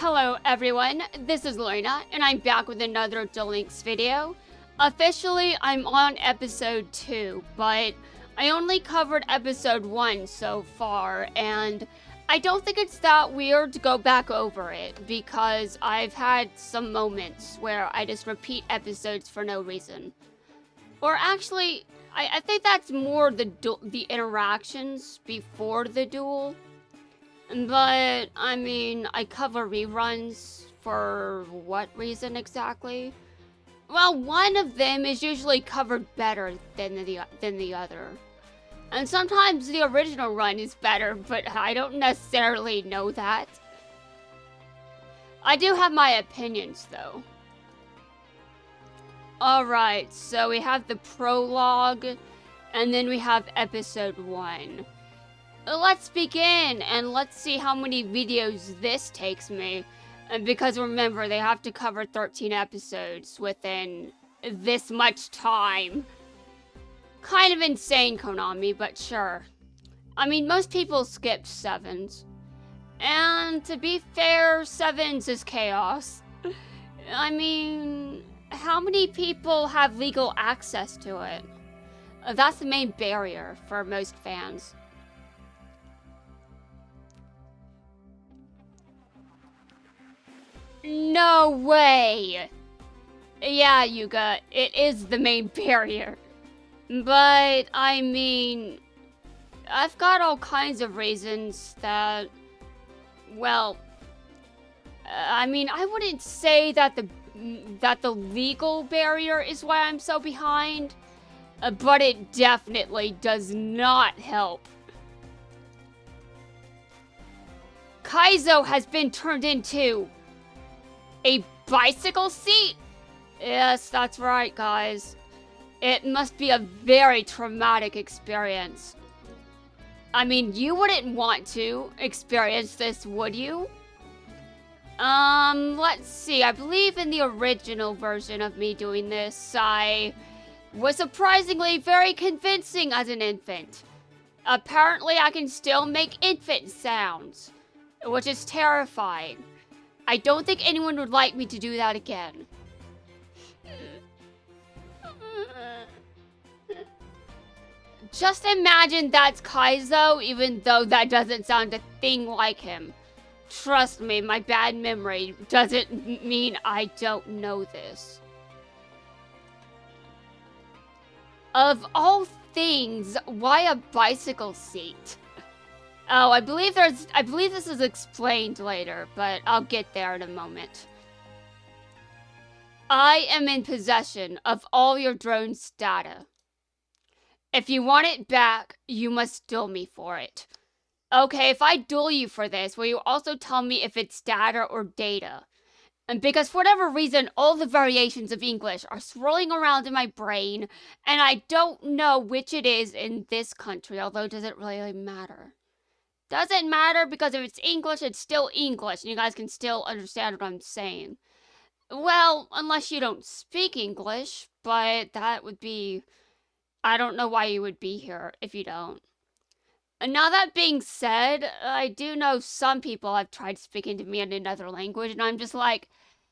Hello everyone, this is Lorena, and I'm back with another Duel Links video. Officially, I'm on episode 2, but I only covered episode 1 so far, and I don't think it's that weird to go back over it, because I've had some moments where I just repeat episodes for no reason. Or actually, I think that's more the interactions before the duel. But, I mean, I cover reruns for what reason exactly? Well, one of them is usually covered better than the other. And sometimes the original run is better, but I don't necessarily know that. I do have my opinions, though. Alright, so we have the prologue, and then we have episode 1. Let's begin, and let's see how many videos this takes me. And because remember, they have to cover 13 episodes within this much time. Kind of insane, Konami, but sure. I mean, most people skip 7s. And to be fair, 7s is chaos. I mean, how many people have legal access to it? That's the main barrier for most fans. No way! Yeah, Yuga, it is the main barrier. But, I mean, I've got all kinds of reasons that, well, I mean, I wouldn't say that the legal barrier is why I'm so behind, but it definitely does not help. Kaizo has been turned into a bicycle seat? Yes, that's right, guys. It must be a very traumatic experience. I mean, you wouldn't want to experience this, would you? Let's see. I believe in the original version of me doing this, I was surprisingly very convincing as an infant. Apparently, I can still make infant sounds, which is terrifying. I don't think anyone would like me to do that again. Just imagine that's Kaizo, even though that doesn't sound a thing like him. Trust me, my bad memory doesn't mean I don't know this. Of all things, why a bicycle seat? Oh, I believe this is explained later, but I'll get there in a moment. I am in possession of all your drone's data. If you want it back, you must duel me for it. Okay, if I duel you for this, will you also tell me if it's data or data? And because for whatever reason, all the variations of English are swirling around in my brain, and I don't know which it is in this country, although does it really matter? Doesn't matter, because if it's English, it's still English, and you guys can still understand what I'm saying. Well, unless you don't speak English, but that would be... I don't know why you would be here if you don't. And now that being said, I do know some people have tried speaking to me in another language, and I'm just like,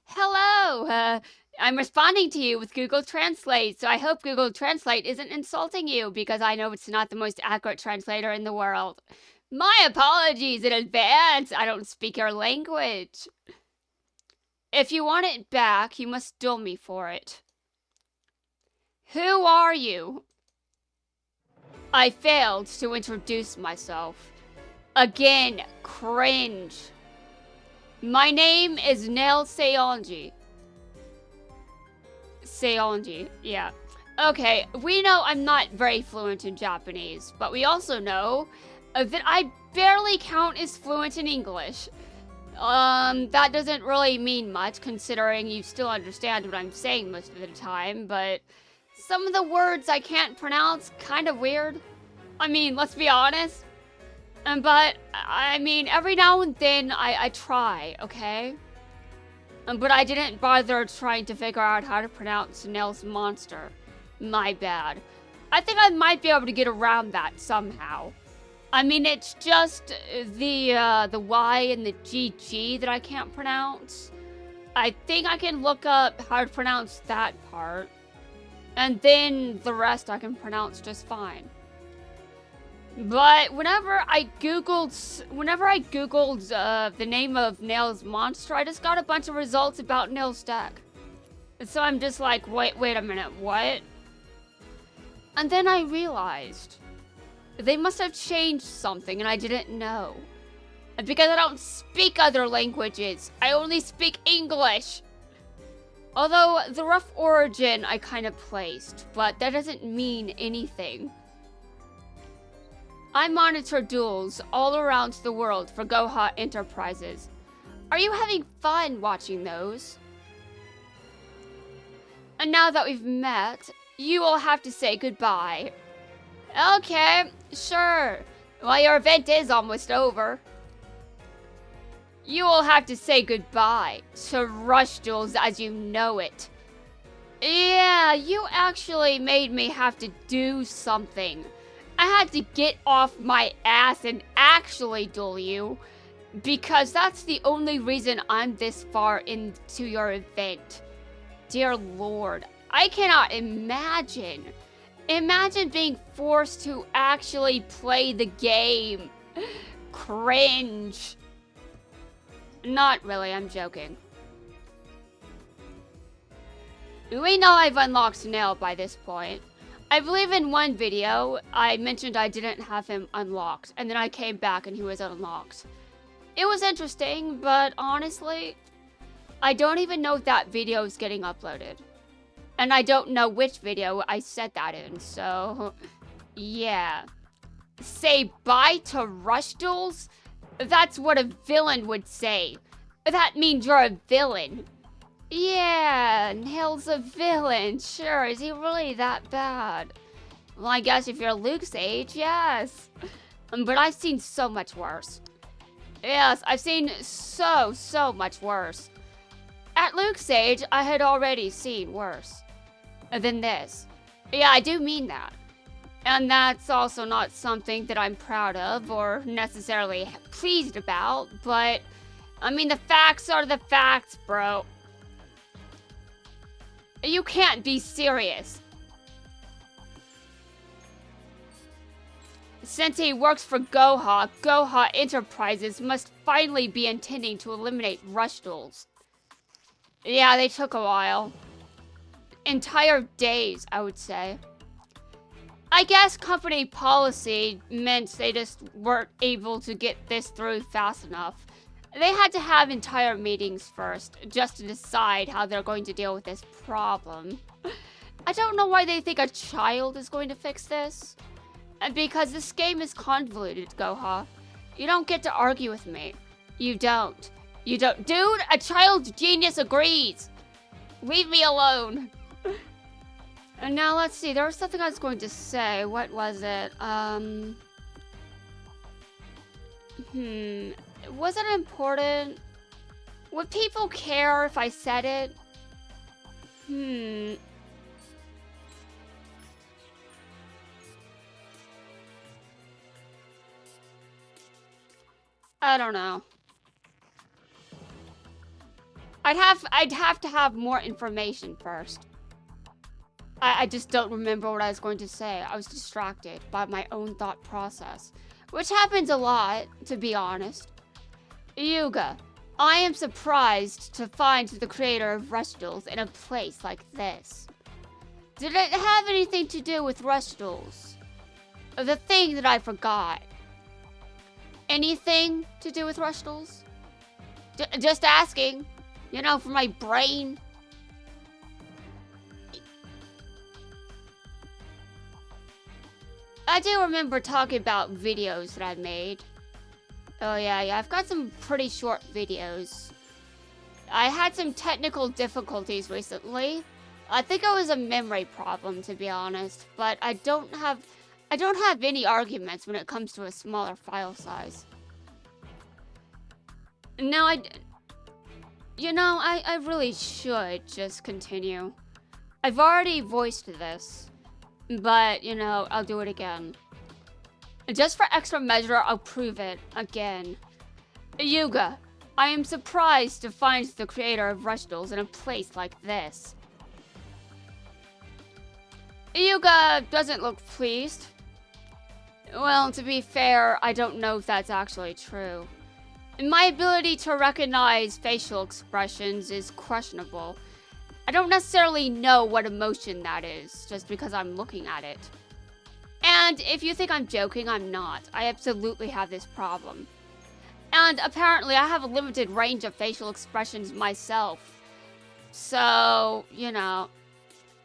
hello, I'm responding to you with Google Translate, so I hope Google Translate isn't insulting you, because I know it's not the most accurate translator in the world. My apologies in advance, I don't speak your language. If you want it back, you must duel me for it. Who are you? I failed to introduce myself. Again, cringe. My name is Nail Seonji. Seonji, yeah. Okay, we know I'm not very fluent in Japanese, but we also know that I barely count as fluent in English. That doesn't really mean much, considering you still understand what I'm saying most of the time, but some of the words I can't pronounce, kind of weird. I mean, let's be honest. But, I mean, every now and then I try, okay? But I didn't bother trying to figure out how to pronounce Nell's monster. My bad. I think I might be able to get around that somehow. I mean, it's just the Y and the GG that I can't pronounce. I think I can look up how to pronounce that part. And then the rest I can pronounce just fine. But whenever I googled the name of Nail's monster, I just got a bunch of results about Nail's deck. And so I'm just like, wait a minute, what? And then I realized they must have changed something and I didn't know. And because I don't speak other languages, I only speak English. Although the rough origin I kind of placed, but that doesn't mean anything. I monitor duels all around the world for Goha Enterprises. Are you having fun watching those? And now that we've met, you will have to say goodbye. Okay, sure. Well, your event is almost over. You will have to say goodbye to Rush Duels as you know it. Yeah, you actually made me have to do something. I had to get off my ass and actually duel you, because that's the only reason I'm this far into your event. Dear Lord, I cannot imagine. Imagine being forced to actually play the game. Cringe. Not really, I'm joking. We know I've unlocked Nail by this point. I believe in one video, I mentioned I didn't have him unlocked, and then I came back and he was unlocked. It was interesting, but honestly, I don't even know if that video is getting uploaded. And I don't know which video I said that in, so yeah. Say bye to Rush Duels? That's what a villain would say. That means you're a villain. Yeah, Nail's a villain. Sure, is he really that bad? Well, I guess if you're Luke's age, yes. But I've seen so much worse. Yes, I've seen so much worse. At Luke's age, I had already seen worse than this. Yeah, I do mean that. And that's also not something that I'm proud of or necessarily pleased about, but I mean, the facts are the facts, bro. You can't be serious. Since he works for Goha Enterprises must finally be intending to eliminate Rush Duels. Yeah, they took a while. Entire days, I would say. I guess company policy meant they just weren't able to get this through fast enough. They had to have entire meetings first, just to decide how they're going to deal with this problem. I don't know why they think a child is going to fix this. Because this game is convoluted, Goha. You don't get to argue with me. You don't. You don't. Dude, a child's genius agrees. Leave me alone. And now let's see, there was something I was going to say. What was it? Was it important? Would people care if I said it? I don't know. I'd have to have more information first. I just don't remember what I was going to say. I was distracted by my own thought process, which happens a lot, to be honest. Yuga, I am surprised to find the creator of Rush Duels in a place like this. Did it have anything to do with Rush Duels? The thing that I forgot. Anything to do with Rush Duels? Just asking. You know, for my brain. I do remember talking about videos that I've made. Oh yeah, I've got some pretty short videos. I had some technical difficulties recently. I think it was a memory problem, to be honest, but I don't have any arguments when it comes to a smaller file size. No, I really should just continue. I've already voiced this, but, I'll do it again. Just for extra measure, I'll prove it again. Yuga, I am surprised to find the creator of Rushdles in a place like this. Yuga doesn't look pleased. Well, to be fair, I don't know if that's actually true. My ability to recognize facial expressions is questionable. I don't necessarily know what emotion that is, just because I'm looking at it. And if you think I'm joking, I'm not. I absolutely have this problem. And apparently I have a limited range of facial expressions myself. So, you know.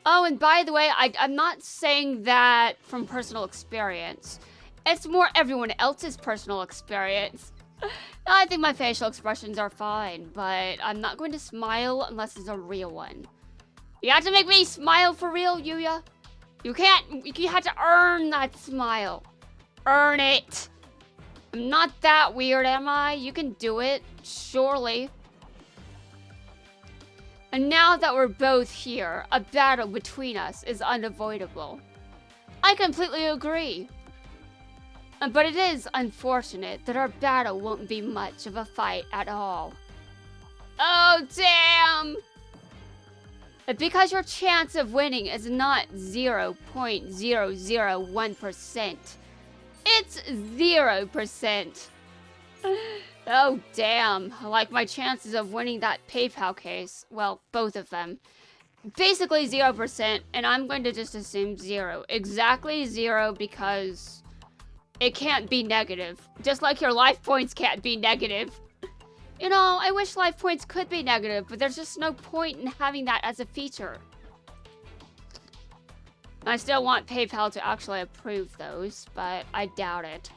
Oh, and by the way, I'm not saying that from personal experience. It's more everyone else's personal experience. I think my facial expressions are fine, but I'm not going to smile unless it's a real one. You have to make me smile for real, Yuya. You have to earn that smile. Earn it. I'm not that weird, am I? You can do it, surely. And now that we're both here, a battle between us is unavoidable. I completely agree. But it is unfortunate that our battle won't be much of a fight at all. Oh, damn! Because your chance of winning is not 0.001%. It's 0%. Oh, damn. Like my chances of winning that PayPal case. Well, both of them. Basically 0%, and I'm going to just assume 0. Exactly 0 because it can't be negative. Just like your life points can't be negative. You know, I wish life points could be negative, but there's just no point in having that as a feature. I still want PayPal to actually approve those, but I doubt it.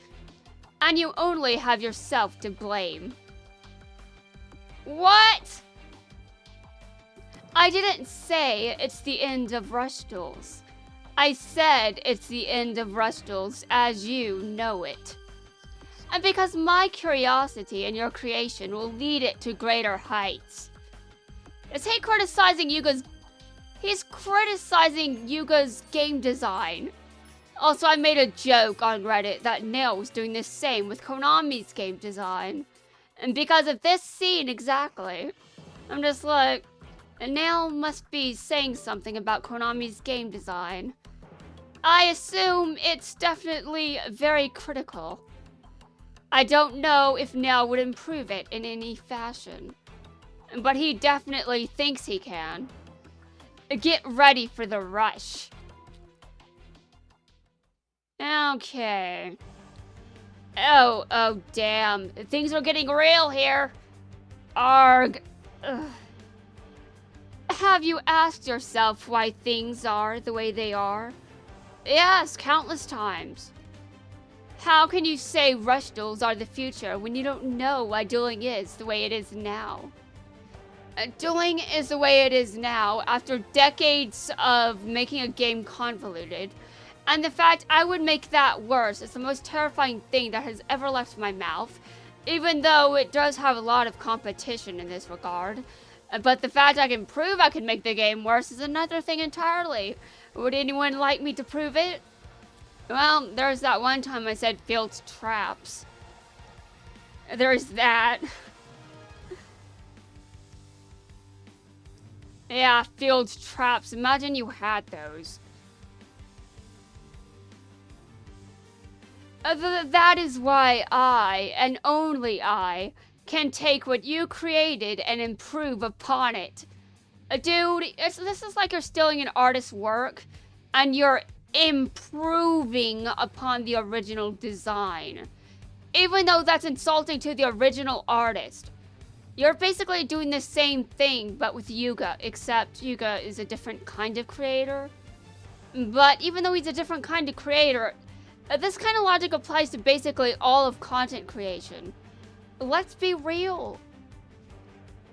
And you only have yourself to blame. What? I didn't say it's the end of Rushdles. I said it's the end of Rushdles as you know it. And because my curiosity and your creation will lead it to greater heights. He's criticizing Yuga's game design. Also, I made a joke on Reddit that Nail was doing the same with Konami's game design. And because of this scene exactly, I'm just like, Nail must be saying something about Konami's game design. I assume it's definitely very critical. I don't know if Nail would improve it in any fashion, but he definitely thinks he can. Get ready for the rush. Okay. Oh, damn. Things are getting real here. Arg. Ugh. Have you asked yourself why things are the way they are? Yes, countless times. How can you say Rushdles are the future when you don't know why dueling is the way it is now? Dueling is the way it is now after decades of making a game convoluted. And the fact I would make that worse is the most terrifying thing that has ever left my mouth. Even though it does have a lot of competition in this regard. But the fact I can prove I can make the game worse is another thing entirely. Would anyone like me to prove it? Well, there's that one time I said field traps. There's that. Yeah, field traps. Imagine you had those. That is why I, and only I, can take what you created and improve upon it. Dude, this is like you're stealing an artist's work, and you're improving upon the original design. Even though that's insulting to the original artist. You're basically doing the same thing, but with Yuga, except Yuga is a different kind of creator. But even though he's a different kind of creator, this kind of logic applies to basically all of content creation. Let's be real.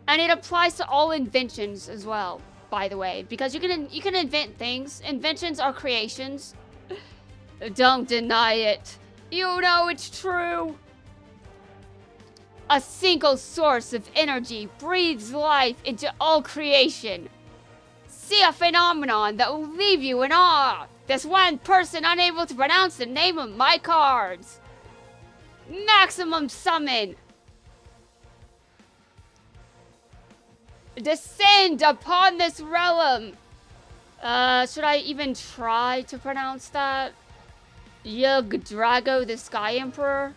And it applies to all inventions as well, by the way, because you can invent things. Inventions are creations. Don't deny it. You know it's true. A single source of energy breathes life into all creation. See a phenomenon that will leave you in awe. This one person unable to pronounce the name of my cards. Maximum summon. Descend upon this realm. Should I even try to pronounce that? Yggdrago, the Sky Emperor?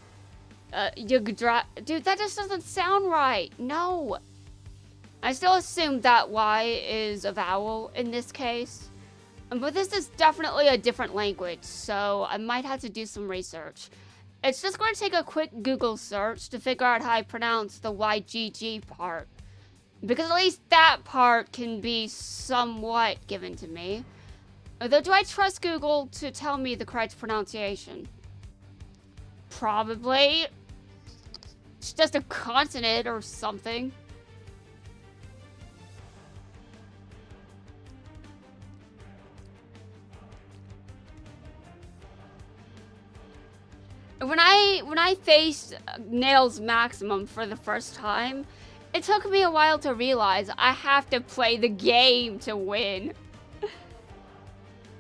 Dude, that just doesn't sound right. No. I still assume that Y is a vowel in this case. But this is definitely a different language, so I might have to do some research. It's just going to take a quick Google search to figure out how I pronounce the YGG part. Because at least that part can be somewhat given to me. Although, do I trust Google to tell me the correct pronunciation? Probably. It's just a consonant or something. When I faced Nail's Maximum for the first time, it took me a while to realize I have to play the game to win.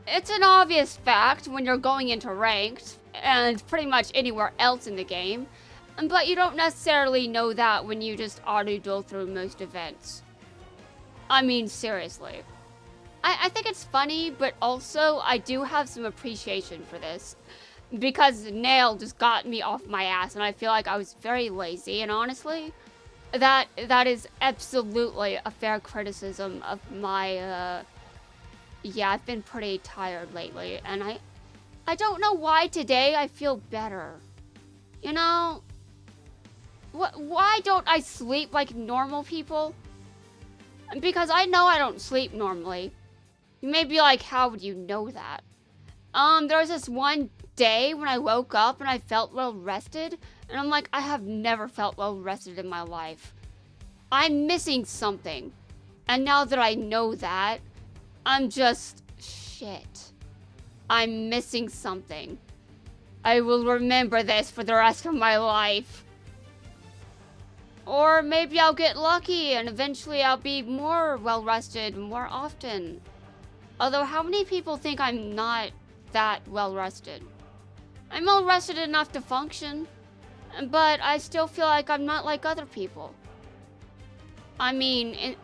It's an obvious fact when you're going into ranked, and pretty much anywhere else in the game, but you don't necessarily know that when you just auto-duel through most events. I mean, seriously. I think it's funny, but also I do have some appreciation for this. Because Nail just got me off my ass, and I feel like I was very lazy, and honestly, that is absolutely a fair criticism of my, yeah, I've been pretty tired lately, and I don't know why today I feel better. You know, why don't I sleep like normal people? Because I know I don't sleep normally. You may be like, how would you know that? There was this one day when I woke up and I felt well rested, and I'm like, I have never felt well rested in my life. I'm missing something. And now that I know that, I'm just, shit. I'm missing something. I will remember this for the rest of my life. Or maybe I'll get lucky and eventually I'll be more well rested more often. Although, how many people think I'm not that well rested? I'm well rested enough to function, but I still feel like I'm not like other people. I mean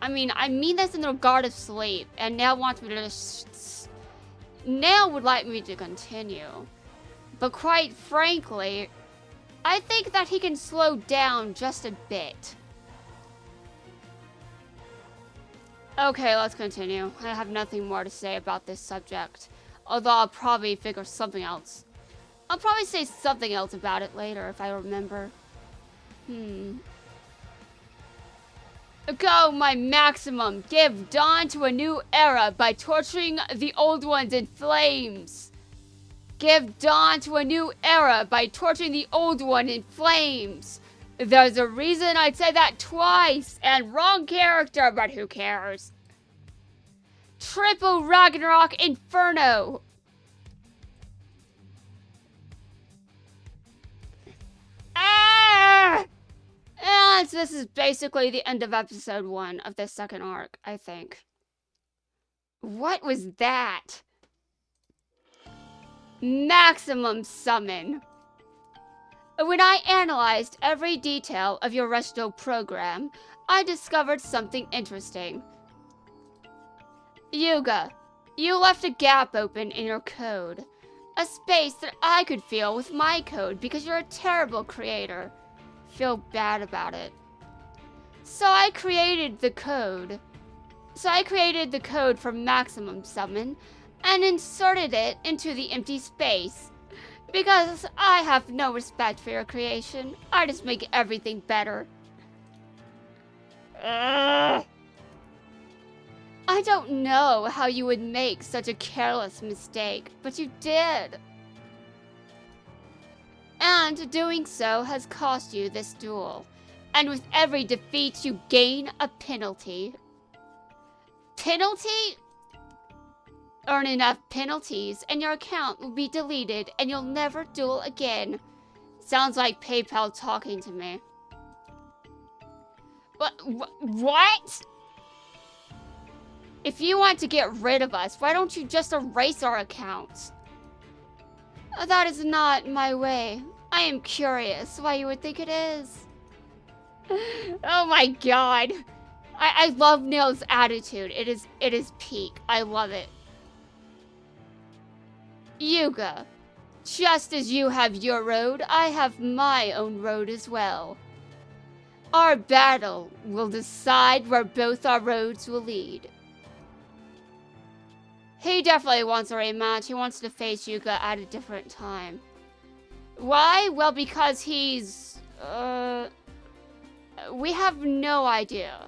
this in regard of sleep, and Nail wants me to just... Nail would like me to continue. But quite frankly, I think that he can slow down just a bit. Okay, let's continue. I have nothing more to say about this subject. Although I'll probably figure something else. I'll probably say something else about it later if I remember. Go, my Maximum! Give dawn to a new era by torturing the old ones in flames! Give dawn to a new era by torturing the old one in flames! There's a reason I'd say that twice, and wrong character, but who cares? Triple Ragnarok Inferno! Ah! And this is basically the end of episode 1 of this second arc, I think. What was that? Maximum Summon. When I analyzed every detail of your resto program, I discovered something interesting. Yuga, you left a gap open in your code. A space that I could fill with my code because you're a terrible creator. Feel bad about it. So I created the code for Maximum Summon and inserted it into the empty space. Because I have no respect for your creation, I just make everything better. Ugh. I don't know how you would make such a careless mistake, but you did. And doing so has cost you this duel. And with every defeat, you gain a penalty. Penalty? Earn enough penalties and your account will be deleted and you'll never duel again. Sounds like PayPal talking to me. What? If you want to get rid of us, why don't you just erase our accounts? That is not my way. I am curious why you would think it is. Oh my god. I love Neil's attitude. It is peak. I love it. Yuga, just as you have your road, I have my own road as well. Our battle will decide where both our roads will lead. He definitely wants a rematch. He wants to face Yuga at a different time. Why? Well, because he's... we have no idea.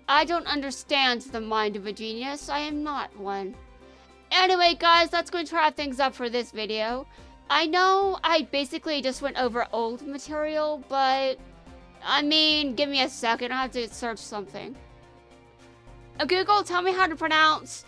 I don't understand the mind of a genius. I am not one. Anyway, guys, that's going to wrap things up for this video. I know I basically just went over old material, but... I mean, give me a second. I have to search something. Google, tell me how to pronounce